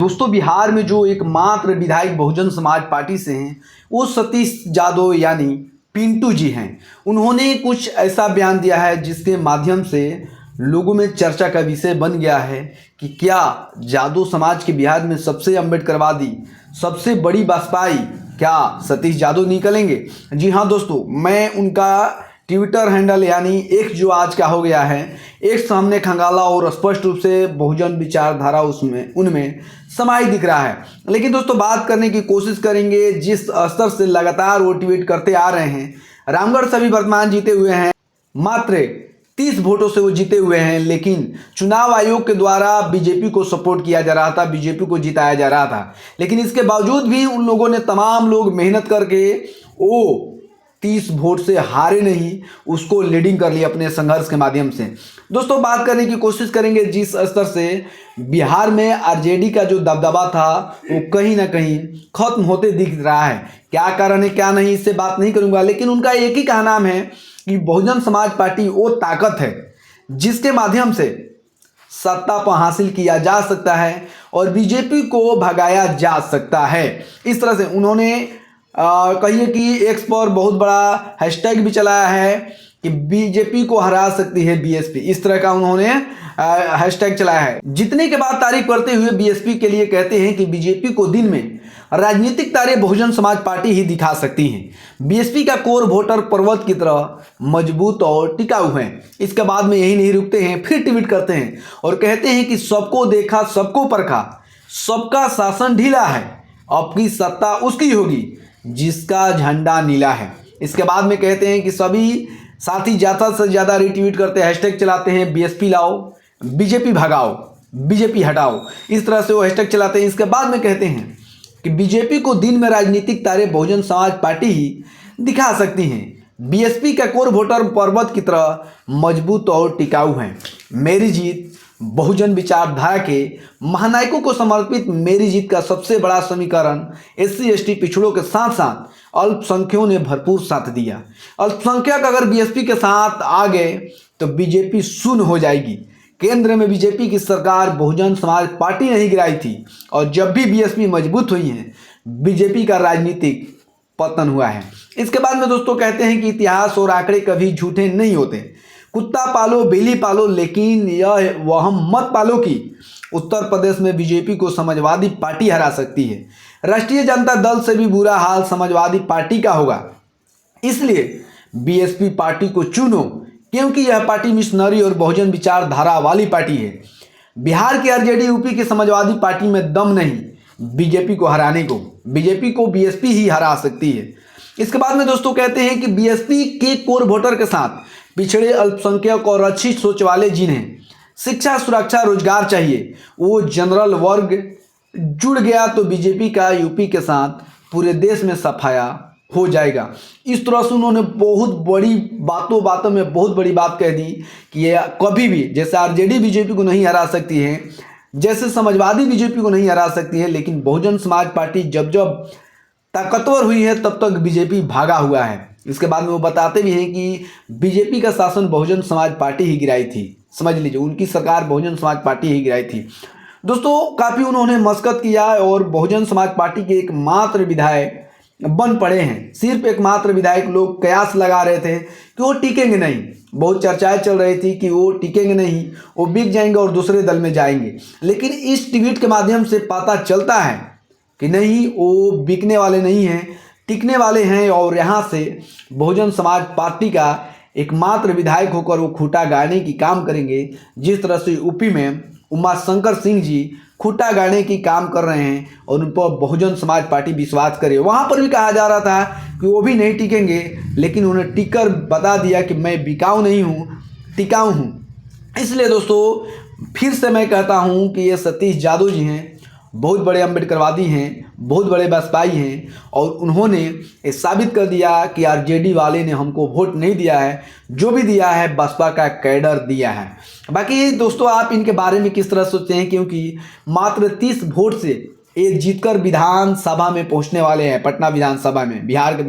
दोस्तों बिहार में जो एकमात्र विधायक बहुजन समाज पार्टी से हैं वो सतीश यादव यानी पिंटू जी हैं। उन्होंने कुछ ऐसा बयान दिया है जिसके माध्यम से लोगों में चर्चा का विषय बन गया है कि क्या यादव समाज के बिहार में सबसे अम्बेडकरवादी सबसे बड़ी बसपाई क्या सतीश यादव निकलेंगे। जी हाँ दोस्तों, मैं उनका ट्विटर हैंडल यानी एक्स जो आज का हो गया है, एक सामने खंगाला और स्पष्ट रूप से बहुजन विचारधारा उसमें उनमें समाई दिख रहा है। लेकिन दोस्तों बात करने की कोशिश करेंगे जिस स्तर से लगातार वो ट्वीट करते आ रहे हैं। रामगढ़ से भी वर्तमान जीते हुए हैं, मात्र 30 वोटों से वो जीते हुए हैं, लेकिन चुनाव आयोग के द्वारा बीजेपी को सपोर्ट किया जा रहा था, बीजेपी को जिताया जा रहा था। लेकिन इसके बावजूद भी उन लोगों ने तमाम लोग मेहनत करके वो 30 वोट से हारे नहीं, उसको लीडिंग कर लिया अपने संघर्ष के माध्यम से। दोस्तों बात करने की कोशिश करेंगे जिस स्तर से बिहार में आरजेडी का जो दबदबा था वो कहीं ना कहीं खत्म होते दिख रहा है। क्या कारण है क्या नहीं इससे बात नहीं करूंगा, लेकिन उनका एक ही का नाम है कि बहुजन समाज पार्टी वो ताकत है जिसके माध्यम से सत्ता पर हासिल किया जा सकता है और बीजेपी को भगाया जा सकता है। इस तरह से उन्होंने कहिए कि एक्स पर बहुत बड़ा हैशटैग भी चलाया है कि बीजेपी को हरा सकती है बीएसपी, इस तरह का उन्होंने हैशटैग चलाया है। जीतने के बाद तारीफ करते हुए बीएसपी के लिए कहते हैं कि बीजेपी को दिन में राजनीतिक तारे बहुजन समाज पार्टी ही दिखा सकती हैं। बीएसपी का कोर वोटर पर्वत की तरह मजबूत और टिकाऊ है। इसके बाद में यही नहीं रुकते हैं, फिर ट्वीट करते हैं और कहते हैं कि सबको देखा सबको परखा, सबका शासन ढीला है, अब की सत्ता उसकी होगी जिसका झंडा नीला है। इसके बाद में कहते हैं कि सभी साथी ज़्यादा से ज़्यादा रिट्वीट करते हैं, हैशटैग चलाते हैं बीएसपी लाओ, बीजेपी भगाओ, बीजेपी हटाओ, इस तरह से वो हैशटैग चलाते हैं। इसके बाद में कहते हैं कि बीजेपी को दिन में राजनीतिक तारे बहुजन समाज पार्टी ही दिखा सकती हैं। बीएसपी का कोर वोटर पर्वत की तरह मजबूत और टिकाऊ हैं। मेरी जीत बहुजन विचारधारा के महानायकों को समर्पित मेरी जीत का सबसे बड़ा समीकरण एससी एसटी पिछड़ों के साथ साथ अल्पसंख्यकों ने भरपूर साथ दिया। अल्पसंख्यक अगर बीएसपी के साथ आ गए तो बीजेपी शून्य हो जाएगी। केंद्र में बीजेपी की सरकार बहुजन समाज पार्टी नहीं गिराई थी और जब भी बीएसपी मजबूत हुई है बीजेपी का राजनीतिक पतन हुआ है। इसके बाद में दोस्तों कहते हैं कि इतिहास और आंकड़े कभी झूठे नहीं होते। कुत्ता पालो बिल्ली पालो लेकिन यह वह मत पालो कि उत्तर प्रदेश में बीजेपी को समाजवादी पार्टी हरा सकती है। राष्ट्रीय जनता दल से भी बुरा हाल समाजवादी पार्टी का होगा। इसलिए बीएसपी पार्टी को चुनो क्योंकि यह पार्टी मिशनरी और बहुजन विचारधारा वाली पार्टी है। बिहार की आरजेडी यूपी की समाजवादी पार्टी में दम नहीं बीजेपी को हराने को, बीजेपी को बीएसपी ही हरा सकती है। इसके बाद में दोस्तों कहते हैं कि बीएसपी के कोर वोटर के साथ पिछड़े अल्पसंख्यक और अच्छी सोच वाले जिन्हें शिक्षा सुरक्षा रोजगार चाहिए वो जनरल वर्ग जुड़ गया तो बीजेपी का यूपी के साथ पूरे देश में सफाया हो जाएगा। इस तरह से उन्होंने बहुत बड़ी बातों में बहुत बड़ी बात कह दी कि ये कभी भी जैसे आरजेडी बीजेपी को नहीं हरा सकती है, जैसे समाजवादी बीजेपी को नहीं हरा सकती है, लेकिन बहुजन समाज पार्टी जब जब ताकतवर हुई है तब तक बीजेपी भागा हुआ है। इसके बाद में वो बताते भी हैं कि बीजेपी का शासन बहुजन समाज पार्टी ही गिराई थी। समझ लीजिए उनकी सरकार बहुजन समाज पार्टी ही गिराई थी। दोस्तों काफ़ी उन्होंने मशक्कत किया और बहुजन समाज पार्टी के एकमात्र विधायक बन पड़े हैं। सिर्फ एकमात्र विधायक लोग कयास लगा रहे थे कि वो टिकेंगे नहीं। बहुत चर्चाएं चल रही थी कि वो टिकेंगे नहीं, वो बिक जाएंगे और दूसरे दल में जाएंगे। लेकिन इस ट्वीट के माध्यम से पता चलता है कि नहीं, वो बिकने वाले नहीं हैं, टिकने वाले हैं और यहाँ से बहुजन समाज पार्टी का एकमात्र विधायक होकर वो खूंटा गाड़ने की काम करेंगे। जिस तरह से यूपी में उमाशंकर सिंह जी खूंटा गाड़ने की काम कर रहे हैं और उन पर बहुजन समाज पार्टी विश्वास करे। वहाँ पर भी कहा जा रहा था कि वो भी नहीं टिकेंगे, लेकिन उन्हें टिकर बता दिया कि मैं बिकाऊ नहीं हूँ, टिकाऊ हूँ। इसलिए दोस्तों फिर से मैं कहता हूँ कि ये सतीश यादव जी हैं, बहुत बड़े अम्बेडकरवादी हैं, बहुत बड़े बसपाई हैं और उन्होंने ये साबित कर दिया कि आरजेडी वाले ने हमको वोट नहीं दिया है, जो भी दिया है बसपा का कैडर दिया है। बाकी दोस्तों आप इनके बारे में किस तरह सोचते हैं, क्योंकि मात्र 30 वोट से ये जीतकर विधानसभा में पहुंचने वाले हैं, पटना विधानसभा में, बिहार के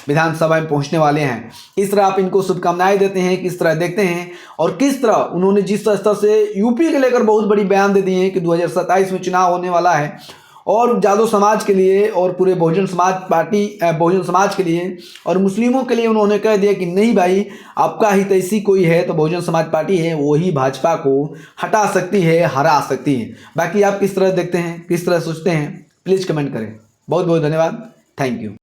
विधानसभा में पहुंचने वाले हैं। इस तरह आप इनको शुभकामनाएं देते हैं, किस तरह देखते हैं, और किस तरह उन्होंने जिस स्तर से यूपी के लेकर बहुत बड़ी बयान दे दिए हैं कि 2027 में चुनाव होने वाला है, और जादव समाज के लिए और पूरे बहुजन समाज के लिए और मुस्लिमों के लिए उन्होंने कह दिया कि नहीं भाई, आपका हितैषी कोई है तो बहुजन समाज पार्टी है, वही भाजपा को हटा सकती है, हरा सकती है। बाकी आप किस तरह देखते हैं, किस तरह सोचते हैं, प्लीज़ कमेंट करें। बहुत बहुत धन्यवाद। Thank you.